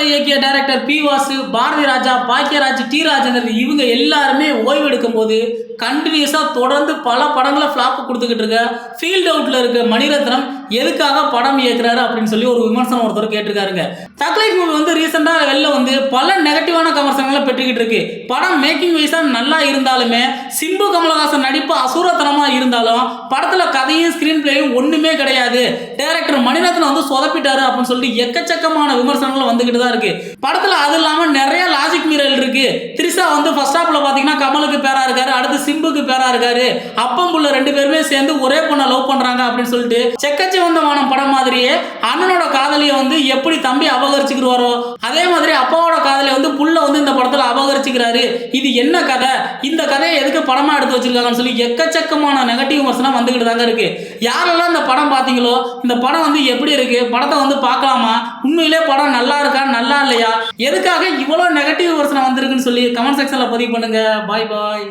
இயக்கிய director B Vasu, Bharathi Raja, Bhagyaraj, D Rajendar இவங்க எல்லாருமே ஓய்வு எடுக்கும் போது கண்டினியூஸா தொடர்ந்து பல படங்களை ஃபிளாப் கொடுத்துக்கிட்டு இருக்க ஃபீல்ட் அவுட்ல இருக்க மணிரத்னம் எதுக்காக படம் இயக்குறாரு அப்படின்னு சொல்லி ஒரு விமர்சனம் ஒருத்தர் கேட்டிருக்காருங்க. தக்லைஃப் மூவி வந்து ரீசெண்டா வெளில வந்து பல நெகட்டிவான விமர்சனங்களை பெற்றுக்கிட்டு இருக்கு. படம் மேக்கிங் வைஸா நல்லா இருந்தாலுமே, சிம்பு கமலஹாசன் நடிப்பு அசூரத்தனமா இருந்தாலும் படத்துல கதையும் ஸ்கிரீன் பிளேயும் ஒண்ணுமே கிடையாது, டைரக்டர் மணிரத்னம் வந்து சொதப்பிட்டாரு அப்படின்னு சொல்லிட்டு எக்கச்சக்கமான விமர்சனங்கள் வந்துகிட்டு தான் இருக்கு. படத்துல அது இல்லாம நிறைய லாஜிக் மீறல் இருக்கு. த்ரிஷா வந்து ஃபர்ஸ்ட் ஹாப்ல பாத்தீங்கன்னா கமலுக்கு பேரா இருக்காரு, அடுத்து சிம்புக்கு பேரா இருக்காரு, அப்பம் புள்ள ரெண்டு பேருமே சேர்ந்து ஒரே பொண்ணை லவ் பண்றாங்க அப்படின்னு சொல்லிட்டு செக்கச்சி வந்த வானம் படம் மாதிரியே அண்ணனோட காதலியை வந்து எப்படி தம்பி அபகரிச்சுக்கிறாரோ அதே மாதிரி அப்பாவோட காதலியை வந்து புள்ள வந்து இந்த படத்துல அபகரிச்சுக்கிறாரு. இது என்ன கதை, இந்த கதையை எதுக்கு படமா எடுத்து வச்சிருக்காங்கன்னு சொல்லி எக்கச்சக்கமான நெகட்டிவ் விமர்சனம் வந்துகிட்டு தாங்க இருக்கு. யாரெல்லாம் இந்த படம் பார்த்தீங்களோ, இந்த படம் வந்து எப்படி இருக்கு, படத்தை வந்து பார்க்கலாமா, உண்மையிலே படம் நல்லா இருக்கா நல்லா இல்லையா, எதுக்காக இவ்வளோ நெகட்டிவ் விமர்சனம் வந்திருக்குன்னு சொல்லி கமெண்ட் செக்ஷன்ல பதிவு பண்ணுங்க. பாய் பாய்.